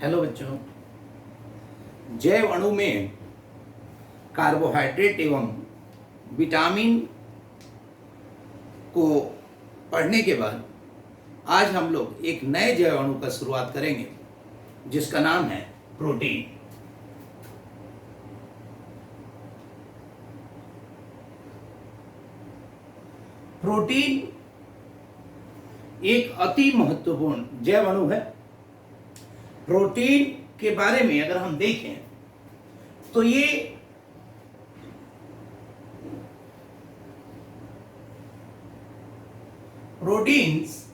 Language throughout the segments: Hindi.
हेलो बच्चों, जैव अणु में कार्बोहाइड्रेट एवं विटामिन को पढ़ने के बाद आज हम लोग एक नए जैव अणु का शुरुआत करेंगे जिसका नाम है प्रोटीन। प्रोटीन एक अति महत्वपूर्ण जैव अणु है। प्रोटीन के बारे में अगर हम देखें तो ये प्रोटीन्स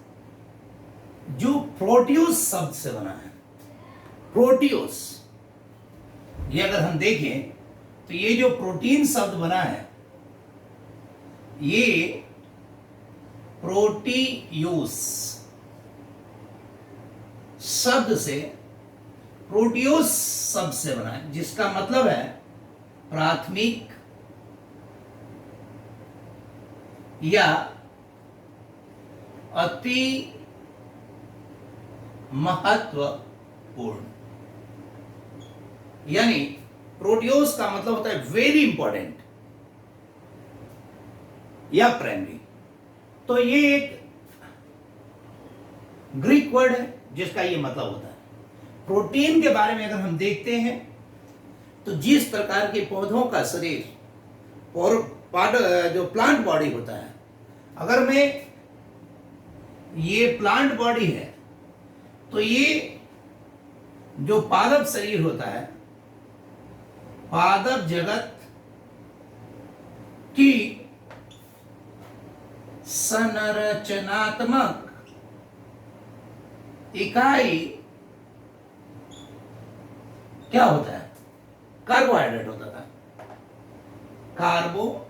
जो प्रोटियोस शब्द से बना है, प्रोटियोस, ये अगर हम देखें तो ये जो प्रोटीन शब्द बना है ये प्रोटियोस शब्द से, प्रोटियोस शब्द से बना है, जिसका मतलब है प्राथमिक या अति महत्वपूर्ण। यानी प्रोटियोस का मतलब होता है वेरी इंपॉर्टेंट या प्राइमरी। तो ये एक ग्रीक वर्ड है जिसका ये मतलब होता है। प्रोटीन के बारे में अगर हम देखते हैं तो जिस प्रकार के पौधों का शरीर और जो प्लांट बॉडी होता है, अगर मैं ये प्लांट बॉडी है तो ये जो पादप शरीर होता है, पादप जगत की संरचनात्मक इकाई क्या होता है? कार्बोहाइड्रेट होता था। कार्बोहाइड्रेट।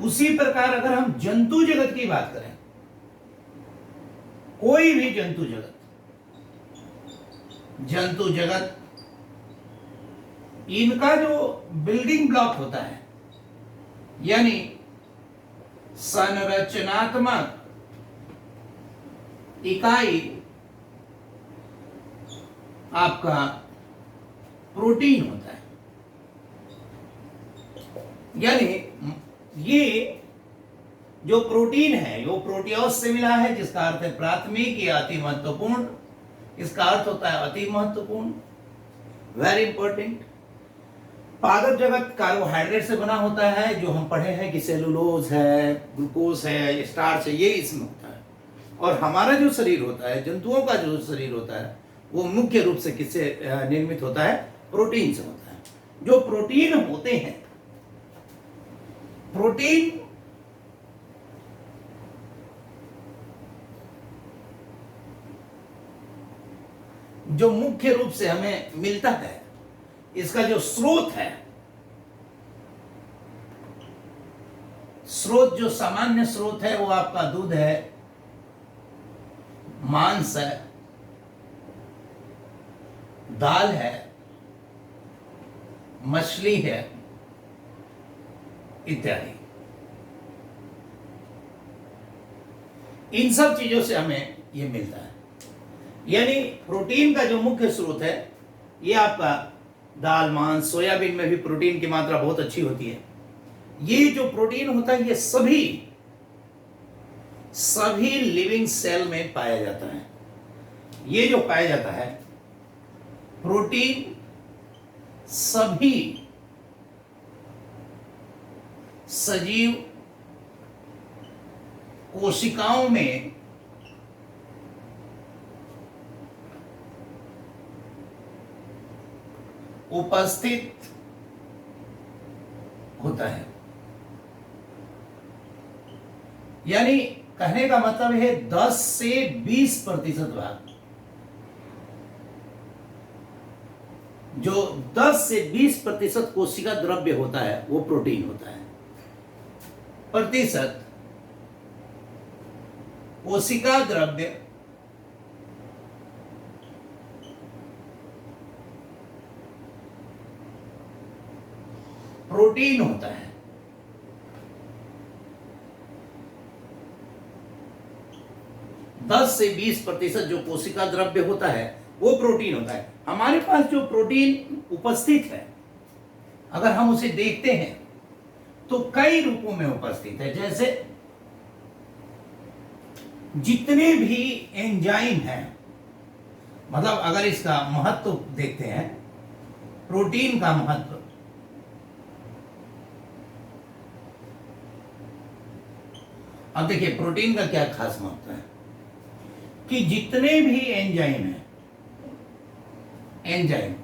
उसी प्रकार अगर हम जंतु जगत की बात करें, कोई भी जंतु जगत, इनका जो बिल्डिंग ब्लॉक होता है, यानी संरचनात्मक इकाई आपका प्रोटीन होता है। यानी ये जो प्रोटीन है वो प्रोटियोस से मिला है, जिसका अर्थ है प्राथमिक या अति महत्वपूर्ण। इसका अर्थ होता है अति महत्वपूर्ण, वेरी इंपॉर्टेंट। पादप जगत कार्बोहाइड्रेट से बना होता है, जो हम पढ़े हैं कि सेलुलोज है, ग्लूकोज है, स्टार्च है, ये इसमें होता है। और हमारा जो शरीर होता है, जंतुओं का जो शरीर होता है, वो मुख्य रूप से किससे निर्मित होता है? प्रोटीन से होता है। जो प्रोटीन होते हैं, प्रोटीन जो मुख्य रूप से हमें मिलता है, इसका जो स्रोत है, जो सामान्य स्रोत है वो आपका दूध है, मांस है, दाल है, मछली है, इत्यादि। इन सब चीजों से हमें ये मिलता है। यानी प्रोटीन का जो मुख्य स्रोत है ये आपका दाल, मांस, सोयाबीन में भी प्रोटीन की मात्रा बहुत अच्छी होती है। ये जो प्रोटीन होता है ये सभी लिविंग सेल में पाया जाता है। ये जो पाया जाता है प्रोटीन सभी सजीव कोशिकाओं में उपस्थित होता है। यानी कहने का मतलब है 10 से 20% भाग, जो 10 से 20% कोशिका द्रव्य होता है वो प्रोटीन होता है। प्रतिशत कोशिका द्रव्य प्रोटीन होता है। 10 से 20% जो कोशिका द्रव्य होता है वो प्रोटीन होता है। हमारे पास जो प्रोटीन उपस्थित है, अगर हम उसे देखते हैं तो कई रूपों में उपस्थित है। जैसे जितने भी एंजाइम हैं, मतलब अगर इसका महत्व देखते हैं, प्रोटीन का महत्व, अब देखिए प्रोटीन का क्या खास महत्व है कि जितने भी एंजाइम हैं, एंजाइम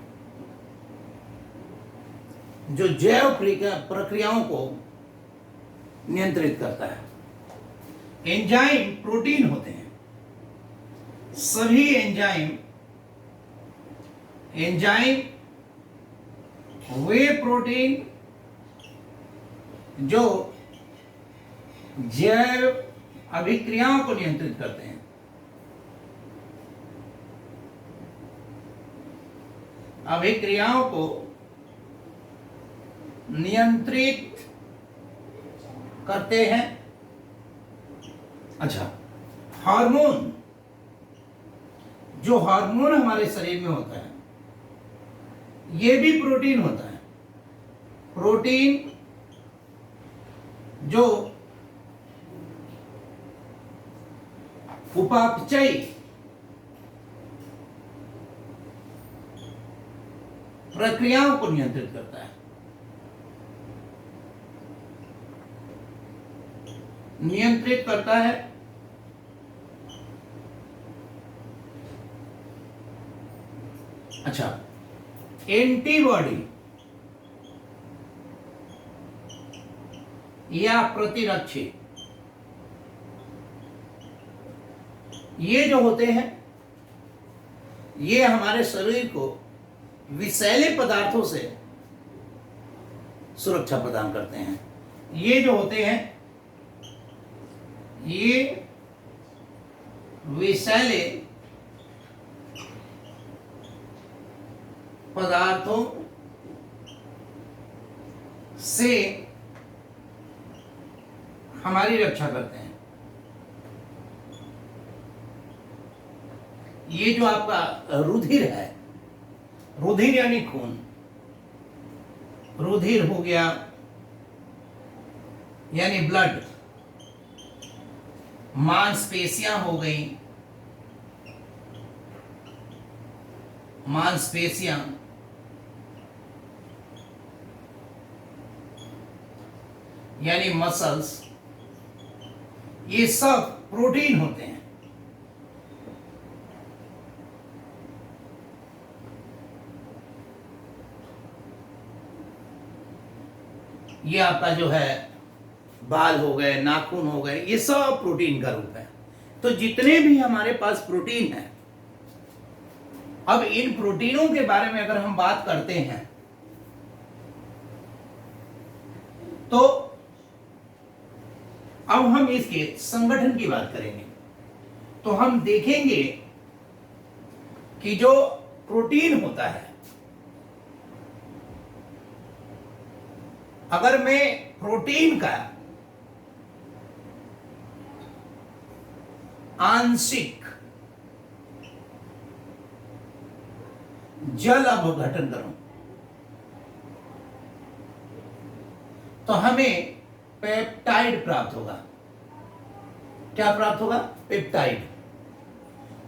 जो जैव प्रक्रियाओं को नियंत्रित करता है, एंजाइम प्रोटीन होते हैं। सभी एंजाइम वे प्रोटीन जो जैव अभिक्रियाओं को नियंत्रित करते हैं। अभिक्रियाओं को नियंत्रित करते हैं। अच्छा, हार्मोन, जो हार्मोन हमारे शरीर में होता है ये भी प्रोटीन होता है। प्रोटीन जो उपापचयी प्रक्रियाओं को नियंत्रित करता है, नियंत्रित करता है। अच्छा, एंटीबॉडी या प्रतिरक्षी, ये जो होते हैं ये हमारे शरीर को विषैले पदार्थों से सुरक्षा प्रदान करते हैं। ये जो होते हैं ये विषैले पदार्थों से हमारी रक्षा करते हैं। ये जो आपका रुधिर है, रुधिर यानी खून, रुधिर हो गया यानी ब्लड, मांसपेशियां हो गई, मांसपेशियां, यानी मसल्स, ये सब प्रोटीन होते हैं। ये आपका जो है बाल हो गए, नाखून हो गए, ये सब प्रोटीन का रूप है। तो जितने भी हमारे पास प्रोटीन है, अब इन प्रोटीनों के बारे में अगर हम बात करते हैं तो अब हम इसके संगठन की बात करेंगे। तो हम देखेंगे कि जो प्रोटीन होता है, अगर मैं प्रोटीन का आंशिक जल अपघटन करूं तो हमें पेप्टाइड प्राप्त होगा। क्या प्राप्त होगा? पेप्टाइड।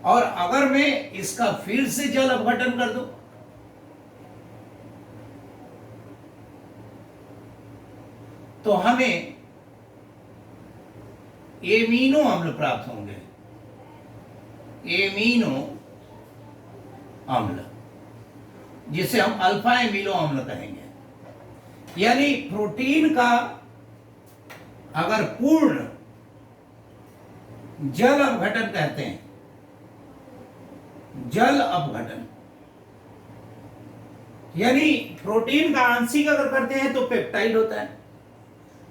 और अगर मैं इसका फिर से जल अपघटन कर दूं तो हमें एमिनो अम्ल प्राप्त होंगे। एमिनो अम्ल, जिसे हम अल्फा एमिनो अम्ल कहेंगे। यानी प्रोटीन का अगर पूर्ण जल अपघटन कहते हैं, जल अपघटन, यानी प्रोटीन का आंशिक अगर करते हैं तो पेप्टाइड होता है,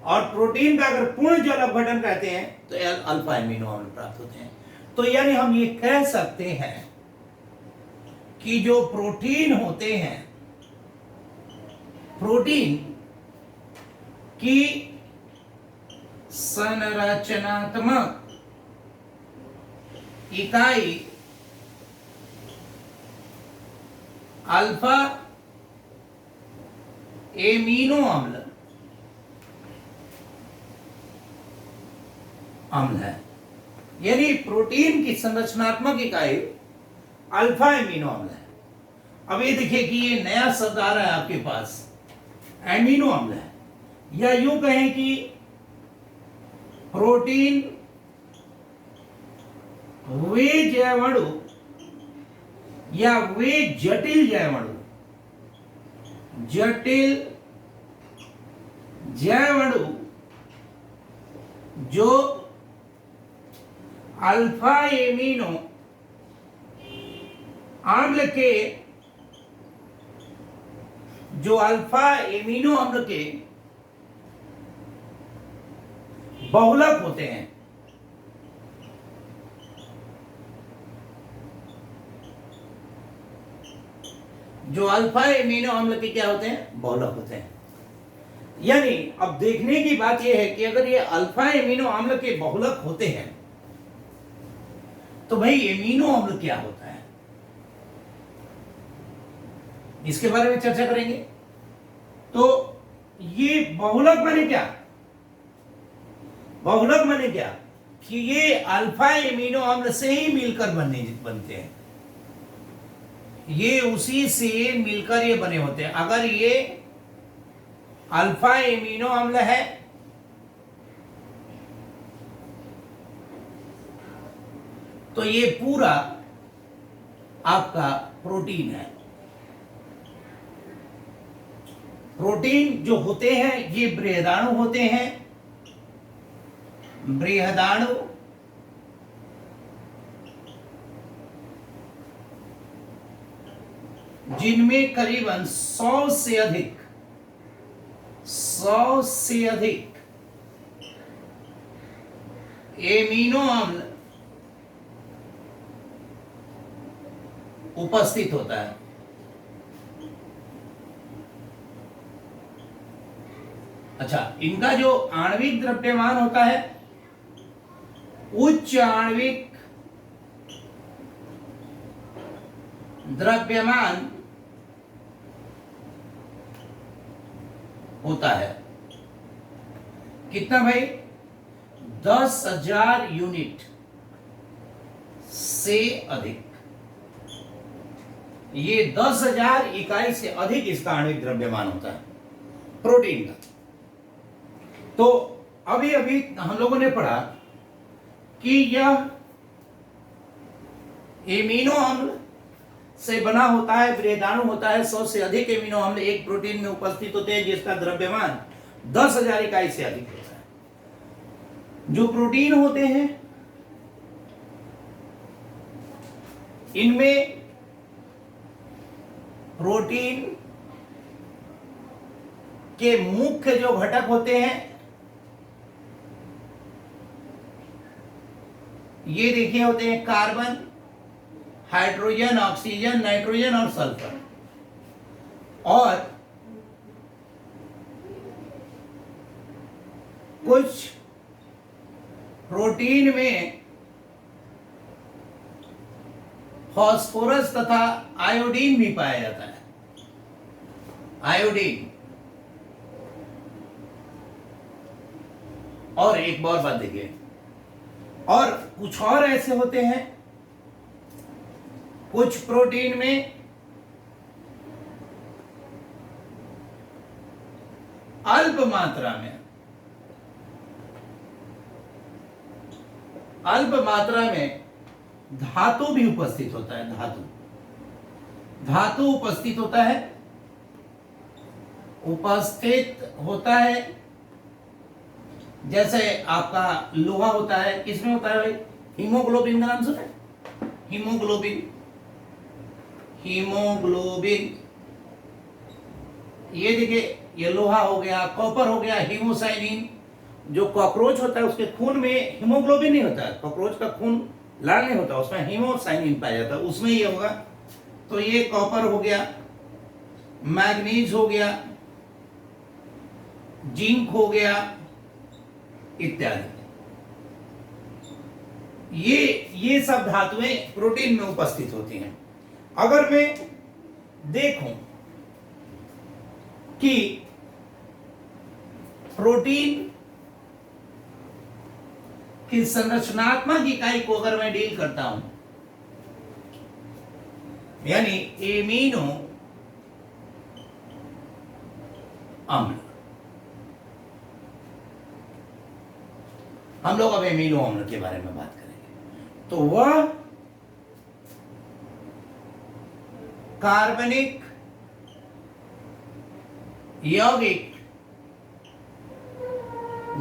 और प्रोटीन का अगर पूर्ण जल अपघटन कहते हैं तो अल्फा एमिनो अम्ल प्राप्त होते हैं। तो यानी हम ये कह सकते हैं कि जो प्रोटीन होते हैं, प्रोटीन की संरचनात्मक इकाई अल्फा एमिनो अम्ल है। यानी प्रोटीन की संरचनात्मक इकाई अल्फा एमिनो अम्ल है। अब ये देखिए कि ये नया शब्द आ रहा है आपके पास, एमिनो अम्ल है, या यूं कहें कि प्रोटीन वे जैवअणु या वे जटिल जैवअणु जो अल्फा एमिनो अम्ल के बहुलक होते हैं। जो अल्फा एमिनो अम्ल के क्या होते हैं? बहुलक होते हैं। यानी अब देखने की बात यह है कि अगर ये अल्फा एमिनो अम्ल के बहुलक होते हैं तो भाई एमिनो अम्ल क्या होता है, इसके बारे में चर्चा करेंगे। तो ये बहुलक माने क्या? बहुलक माने क्या कि ये अल्फा एमिनो अम्ल से ही मिलकर बनते हैं, ये उसी से मिलकर ये बने होते हैं। अगर ये अल्फा एमिनो अम्ल है तो ये पूरा आपका प्रोटीन है। प्रोटीन जो होते हैं ये बृहदाणु होते हैं, बृहदाणु जिनमें करीबन 100 से अधिक एमिनो अम्ल उपस्थित होता है। अच्छा, इनका जो आणविक द्रव्यमान होता है उच्च आणविक द्रव्यमान होता है। कितना भाई? 10,000 यूनिट से अधिक। ये 10,000 इकाई से अधिक इसका आणविक द्रव्यमान होता है प्रोटीन का। तो अभी अभी हम लोगों ने पढ़ा कि यह एमिनो अम्ल से बना होता है, बृहदाणु होता है। 100 से अधिक एमिनो अम्ल एक प्रोटीन में उपस्थित होते हैं जिसका द्रव्यमान 10,000 इकाई से अधिक होता है। जो प्रोटीन होते हैं इनमें प्रोटीन के मुख्य जो घटक होते हैं ये देखिए होते हैं कार्बन, हाइड्रोजन, ऑक्सीजन, नाइट्रोजन और सल्फर। और कुछ प्रोटीन में फास्फोरस तथा आयोडीन भी पाया जाता है। आयोडीन। और एक और बात देखिए, और कुछ और ऐसे होते हैं कुछ प्रोटीन में अल्प मात्रा में धातु भी उपस्थित होता है। धातु उपस्थित होता है। जैसे आपका लोहा होता है, किसमें होता है भाई? हीमोग्लोबिन का नाम सुना है? हीमोग्लोबिन। ये देखिए, ये लोहा हो गया, कॉपर हो गया, हीमोसाइनिन। जो कॉकरोच होता है उसके खून में हीमोग्लोबिन नहीं होता है, कॉकरोच का खून लाल नहीं होता, उसमें हीमोसाइनिन पाया जाता है, उसमें ये होगा। तो ये कॉपर हो गया, मैग्नीज हो गया, जिंक हो गया इत्यादि। ये सब धातुएं प्रोटीन में उपस्थित होती हैं। अगर मैं देखूं कि प्रोटीन की संरचनात्मक इकाई को अगर मैं डील करता हूं, यानी एमिनो अम्ल, हम लोग अब एमिनो अम्ल के बारे में बात करेंगे। तो वह कार्बनिक यौगिक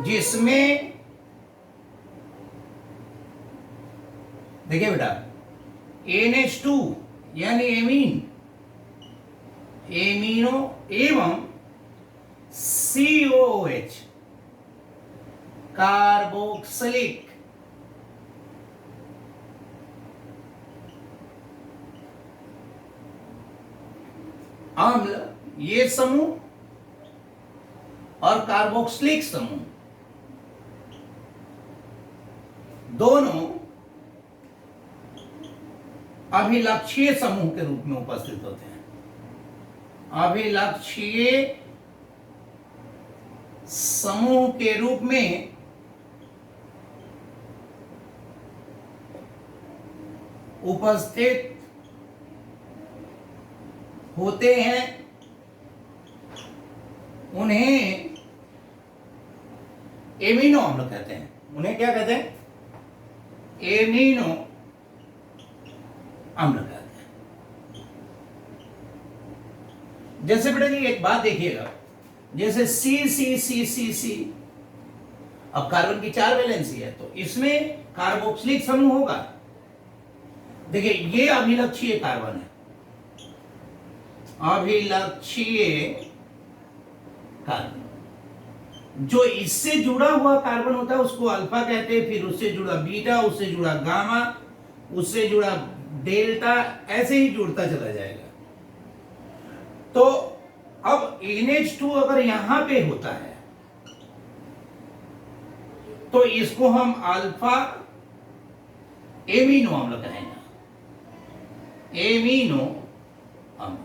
जिसमें, देखिए बेटा, NH2 यानी एमीन, एमिनो एवं COOH कार्बोक्सिलिक अम्ल, ये समूह और कार्बोक्सिलिक समूह दोनों अभिलक्षीय समूह के रूप में उपस्थित होते हैं। अभिलक्षीय समूह के रूप में उपस्थित होते हैं। उन्हें एमिनो अम्ल कहते हैं। उन्हें क्या कहते हैं? एमिनो अम्ल कहते हैं। जैसे बेटा जी एक बात देखिएगा, जैसे सी, अब कार्बन की 4 वैलेंसी है तो इसमें कार्बोक्सिलिक समूह होगा। देखिए ये अभिलक्षीय कार्बन है, अभिलक्षीय कार्बन। जो इससे जुड़ा हुआ कार्बन होता है उसको अल्फा कहते हैं, फिर उससे जुड़ा बीटा, उससे जुड़ा गामा, उससे जुड़ा डेल्टा, ऐसे ही जुड़ता चला जाएगा। तो अब NH2 अगर यहां पे होता है तो इसको हम अल्फा एमिनो अम्ल कहेंगे। एमिनो अम्ल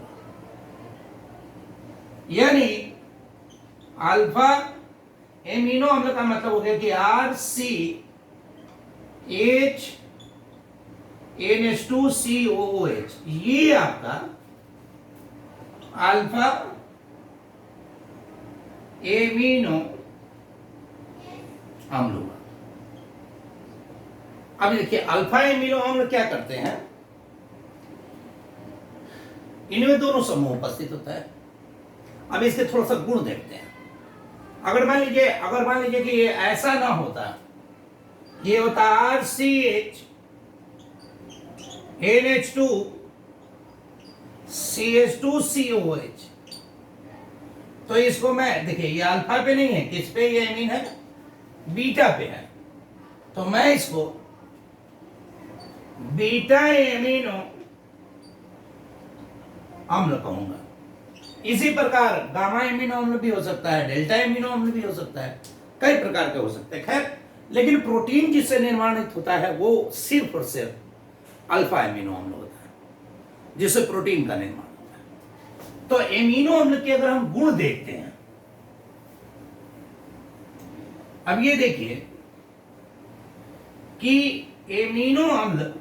यानी अल्फा एमिनो अम्ल का मतलब हो गया कि RCHNH2COOH, ये आपका अल्फा एमिनो अम्ल हुआ। अब देखिए अल्फा एमिनो अम्ल क्या करते हैं, इनमें दोनों समूह उपस्थित होता है। अब इसके थोड़ा सा गुण देखते हैं। अगर मान लीजिए कि ये ऐसा ना होता, ये होता RCH NH2 CH2COH, तो इसको मैं, देखिए ये अल्फा पे नहीं है, किस पे ये एमीन है? बीटा पे है, तो मैं इसको बीटा एमिनो अम्ल कहूंगा। इसी प्रकार गामा एमिनो अम्ल भी हो सकता है, डेल्टा एमिनो अम्ल भी हो सकता है, कई प्रकार के हो सकते हैं। खैर, लेकिन प्रोटीन जिससे निर्माणित होता है वो सिर्फ और सिर्फ अल्फा एमिनो अम्ल होता है, जिससे प्रोटीन का निर्माण होता है। तो एमिनो अम्ल के अगर हम गुण देखते हैं, अब ये देखिए कि एमिनो अम्ल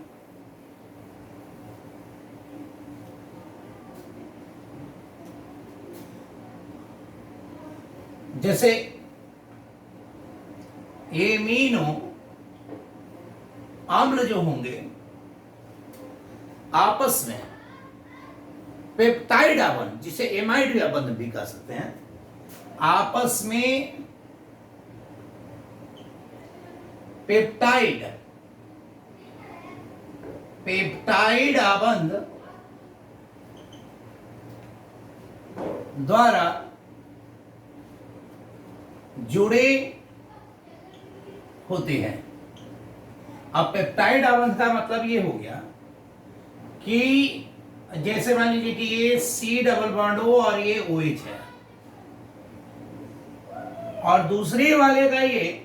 जैसे एमिनो अम्ल जो होंगे आपस में पेप्टाइड आबंध, जिसे एमाइड आबंध भी कह सकते हैं, आपस में पेप्टाइड आबंध द्वारा जुड़े होते हैं। अब पेप्टाइड आबंध का मतलब ये हो गया कि जैसे मान लीजिए कि ये C डबल बॉन्ड O और ये OH है, और दूसरे वाले का ये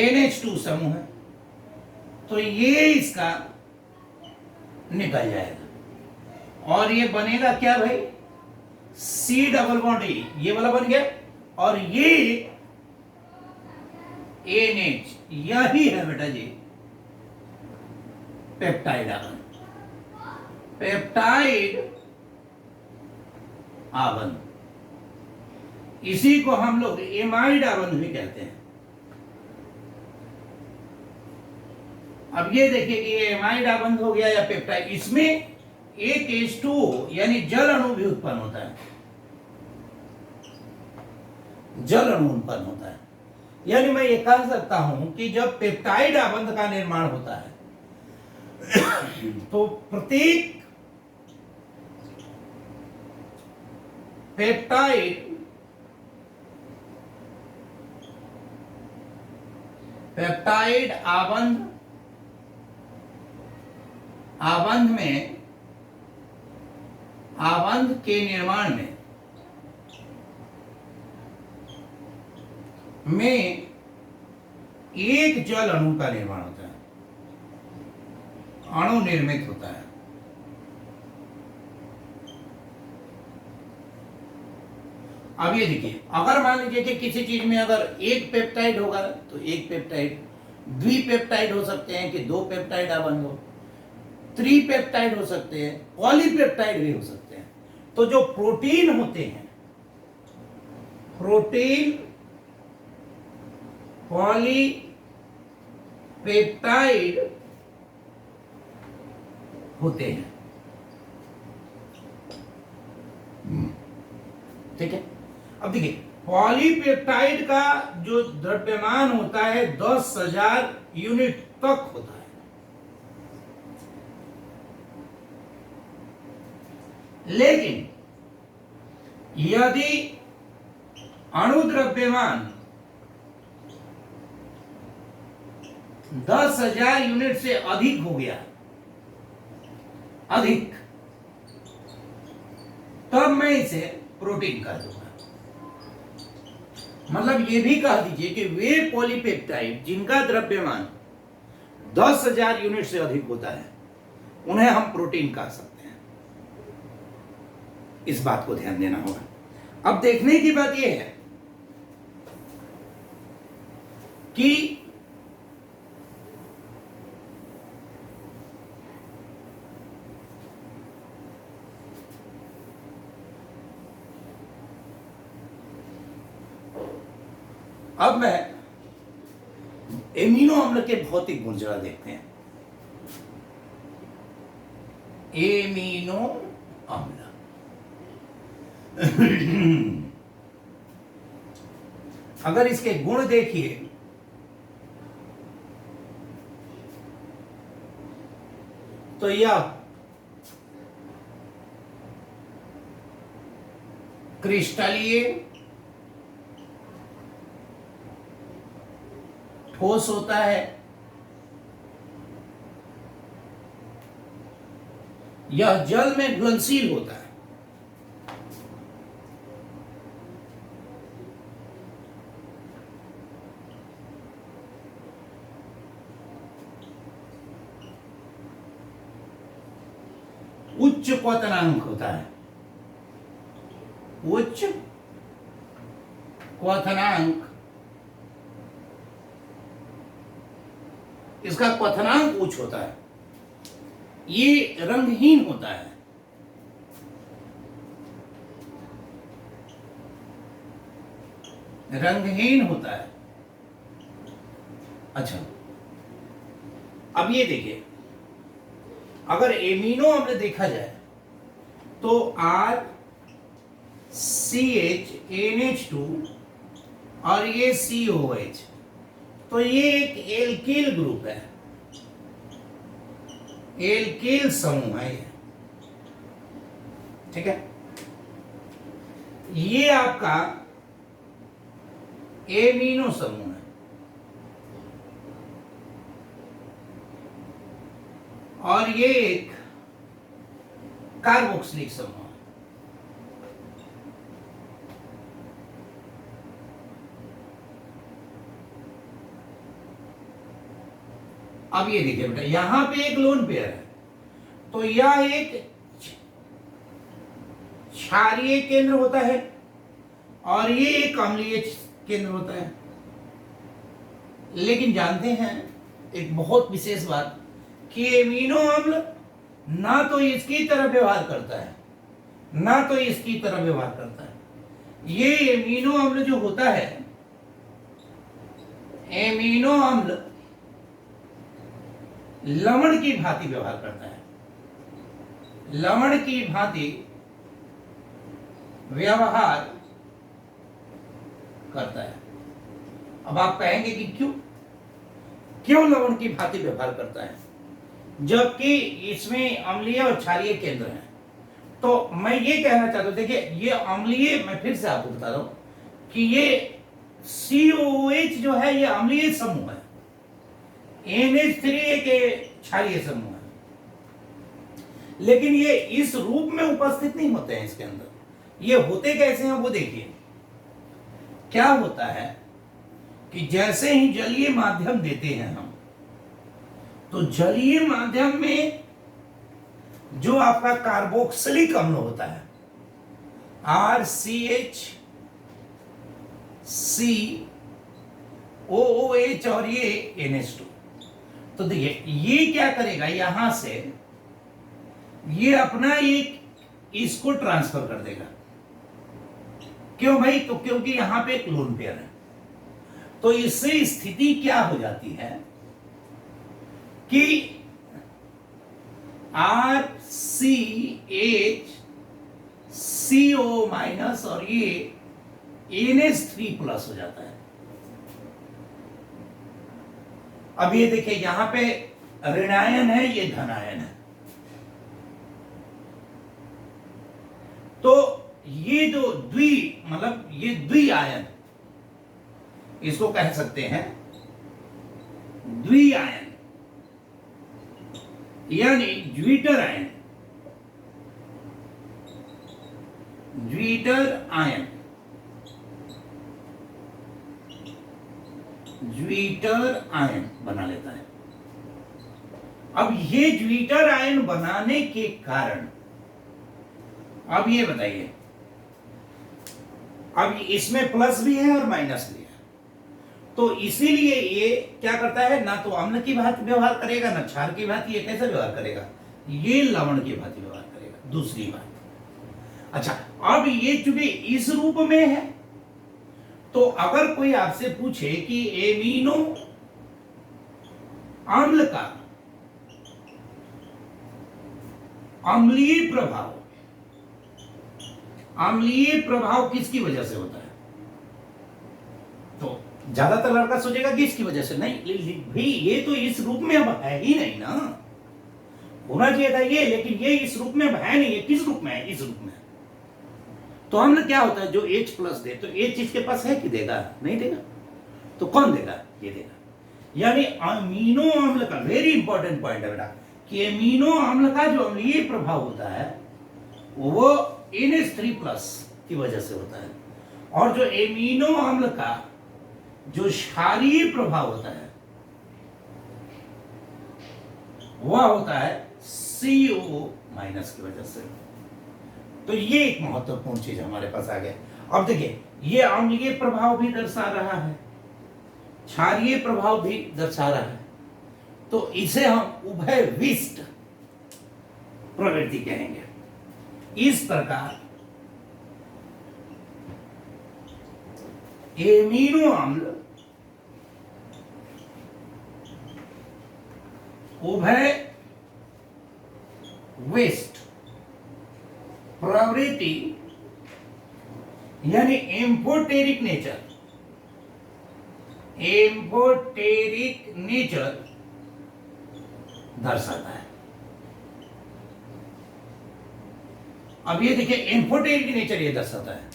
NH2 समूह है, तो ये इसका निकल जाएगा और ये बनेगा क्या भाई, सी डबल बॉन्ड ए, ये वाला बन गया। और ये NH, यही है बेटा जी पेप्टाइड आबंध। पेप्टाइड आबंध, इसी को हम लोग एमाइड आबंध भी कहते हैं। अब ये देखिए कि ये एमाइड आबंध हो गया या पेप्टाइड, इसमें एक H2O यानी जल अणु भी उत्पन्न होता है, जल अणु उत्पन्न होता है। यानी मैं ये कह सकता हूं कि जब पेप्टाइड आबंध का निर्माण होता है तो प्रत्येक पेप्टाइड आबंध में, आबंध के निर्माण में एक जल अणु का निर्माण होता है, अणु निर्मित होता है। अब ये देखिए, अगर मान लीजिए कि किसी चीज में अगर एक पेप्टाइड होगा तो एक पेप्टाइड, द्विपेप्टाइड हो सकते हैं कि दो पेप्टाइड आबंध हो, त्रिपेप्टाइड हो सकते हैं, पॉलीपेप्टाइड भी हो सकते हैं। तो जो प्रोटीन होते हैं, प्रोटीन पॉलीपेप्टाइड होते हैं, ठीक है। अब देखिए, पॉलीपेप्टाइड का जो द्रव्यमान होता है 10,000 यूनिट तक होता है, लेकिन यदि अणु द्रव्यमान 10,000 यूनिट से अधिक हो गया, अधिक, तब मैं इसे प्रोटीन कह दूंगा। मतलब ये भी कह दीजिए कि वे पॉलीपेप्टाइड जिनका द्रव्यमान 10,000 यूनिट से अधिक होता है उन्हें हम प्रोटीन कह सकते हैं। इस बात को ध्यान देना होगा। अब देखने की बात यह है कि अब मैं एमिनो अम्ल के भौतिक गुण जरा देखते हैं। एमिनो अम्ल अगर इसके गुण देखिए तो यह क्रिस्टलीय, ठोस होता है, यह जल में घुलनशील होता है, उच्च क्वथनांक होता है, उच्च क्वथनांक, इसका क्वथनांक उच्च होता है, ये रंगहीन होता है, रंगहीन होता है। अच्छा, अब ये देखिए, अगर एमिनो अम्ल देखा जाए तो RCH और ये COH, तो ये एक एल्किल ग्रुप है, एल्किल समूह है ये, ठीक है। ये आपका एमिनो समूह है और ये एक कार्बोक्सिलिक समूह है। अब ये देखिए बेटा, यहां पे एक लोन पेयर है, तो यह एक क्षारीय केंद्र होता है और ये एक अम्लीय केंद्र होता है। लेकिन जानते हैं एक बहुत विशेष बात कि एमिनो अम्ल ना तो इसकी तरह व्यवहार करता है ना तो इसकी तरह व्यवहार करता है। ये एमिनो अम्ल जो होता है, एमिनो अम्ल लवण की भांति व्यवहार करता है, लवण की भांति व्यवहार करता है। अब आप कहेंगे कि क्यों लवण की भांति व्यवहार करता है जबकि इसमें अम्लीय और क्षारीय केंद्र है? तो मैं ये कहना चाहता हूं, देखिए ये अम्लीय, मैं फिर से आपको बता रहा हूं कि ये COOH जो है ये अम्लीय समूह है, NH3 एक क्षारीय समूह है, लेकिन ये इस रूप में उपस्थित नहीं होते हैं इसके अंदर। ये होते कैसे हैं वो देखिए। क्या होता है कि जैसे ही जलीय माध्यम देते हैं हम, तो जलीय माध्यम में जो आपका कार्बोक्सिलिक अम्ल होता है RCHCOOH और ये NH2, तो देखिए ये क्या करेगा, यहां से ये अपना एक इसको ट्रांसफर कर देगा। क्यों भाई? तो क्योंकि यहां पे एक लोन पेयर है। तो इससे स्थिति क्या हो जाती है कि RCHCO माइनस और ये NH3 प्लस हो जाता है। अब ये देखिए यहां पे ऋणायन है, ये धनायन है, तो ये जो मतलब ये द्वि आयन, इसको कह सकते हैं द्वि आयन यानी zwitter ion, zwitter ion, zwitter ion बना लेता है। अब ये ज्विटर आयन बनाने के कारण, अब ये बताइए, अब इसमें प्लस भी है और माइनस भी है, तो इसीलिए ये क्या करता है, ना तो अम्ल की भांति व्यवहार करेगा ना क्षार की भांति। ये कैसे व्यवहार करेगा? ये लवण की भांति व्यवहार करेगा। दूसरी बात, अच्छा अब ये चूंकि इस रूप में है, तो अगर कोई आपसे पूछे कि एमिनो अम्ल का अम्लीय प्रभाव, अम्लीय प्रभाव किसकी वजह से होता है, तो ज्यादातर लड़का सोचेगा कि इसकी वजह से। नहीं भाई, ये तो इस रूप में अब है ही नहीं ना, होना चाहिए था ये, लेकिन ये इस रूप में अब है नहीं। है किस रूप में है? इस रूप में। तो अम्ल क्या होता है, जो H प्लस दे, तो H इसके पास है कि देगा? नहीं देगा। तो कौन देगा? ये देगा। यानी अमीनो अम्ल का वेरी इंपॉर्टेंट पॉइंट है बेटा कि अमीनो अम्ल का जो अम्लीय प्रभाव होता है वो NH3 प्लस की वजह से होता है, और जो एमिनो अम्ल का जो क्षारीय प्रभाव होता है वह होता है CO माइनस की वजह से। तो ये एक महत्वपूर्ण चीज हमारे पास आ गया। अब देखिए ये अम्लीय प्रभाव भी दर्शा रहा है, क्षारीय प्रभाव भी दर्शा रहा है, तो इसे हम उभयविष्ट प्रवृत्ति कहेंगे। इस प्रकार एमिनो अम्ल उभयविष्ट प्रवृत्ति यानी एम्फोटेरिक नेचर, एम्फोटेरिक नेचर दर्शाता है। अब ये देखिए एम्फोटेरिक नेचर ये दर्शाता है।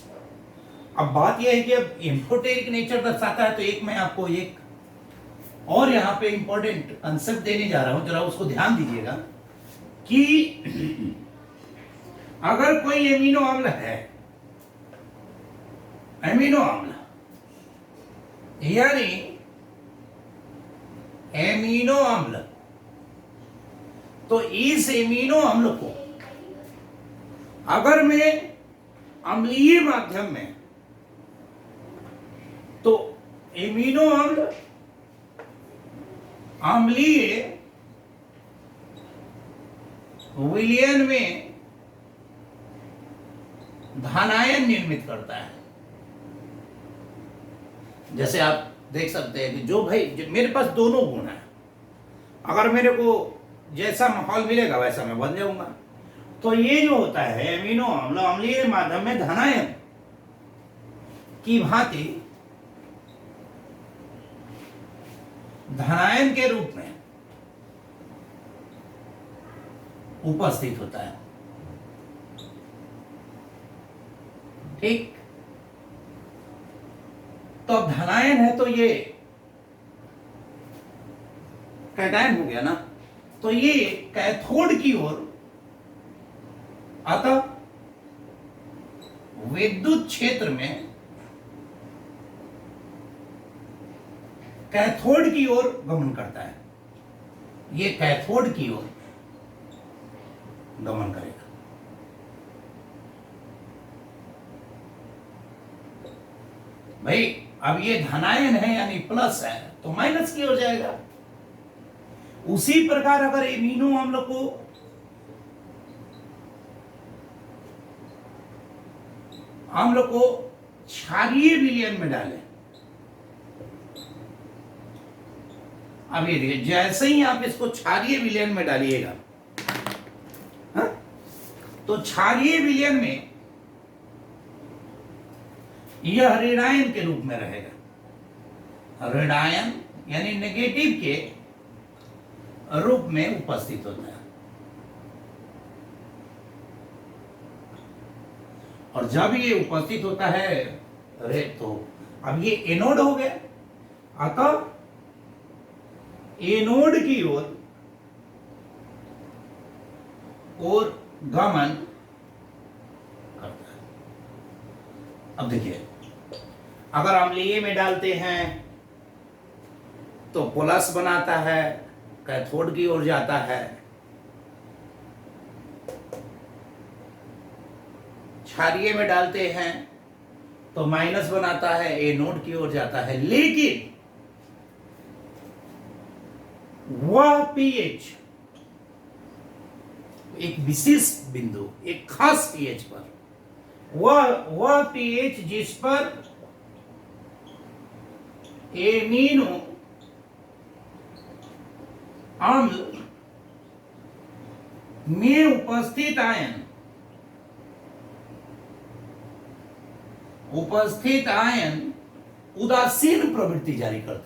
अब बात यह है कि अब एम्फोटेरिक नेचर दर्शाता है, तो एक मैं आपको एक और यहां पे इंपॉर्टेंट कंसेप्ट देने जा रहा हूं, जरा उसको ध्यान दीजिएगा कि अगर कोई एमिनो अम्ल है, एमिनो अम्ल यानी एमिनो अम्ल तो इस एमिनो अम्ल को अगर मैं अम्लीय माध्यम में, तो एमिनो अम्ल अम्लीय विलयन में धनायन निर्मित करता है। जैसे आप देख सकते हैं कि जो मेरे पास दोनों गुण है, अगर मेरे को जैसा माहौल मिलेगा वैसा मैं बन जाऊंगा। तो ये जो होता है एमिनो अम्ल अम्लीय माध्यम में धनायन की भांति धनायन के रूप में उपस्थित होता है। ठीक, तो अब धनायन है तो ये कैटायन हो गया ना, तो ये कैथोड की ओर, अतः विद्युत क्षेत्र में कैथोड की ओर गमन करता है। ये कैथोड की ओर गमन करेगा। भाई अब ये धनायन है यानी प्लस है, तो माइनस की ओर जाएगा। उसी प्रकार अगर एमिनो अम्ल को क्षारीय विलयन में डालें, अब ये देखिए, जैसे ही आप इसको क्षारीय विलयन में डालिएगा, तो क्षारीय विलयन में यह ऋणायन के रूप में रहेगा। ऋणायन यानी नेगेटिव के रूप में उपस्थित होता है। और जब ये उपस्थित होता है तो अब ये एनोड हो गया, अतः एनोड की ओर गमन करता है। अब देखिए, अगर अम्लीय में डालते हैं तो प्लस बनाता है, कैथोड की ओर जाता है। क्षारीय में डालते हैं तो माइनस बनाता है, एनोड की ओर जाता है। लेकिन वह पीएच, एक विशेष बिंदु, एक खास पीएच पर, वह पीएच जिस पर एमिनो अम्ल में उपस्थित आयन उदासीन प्रवृत्ति जारी करते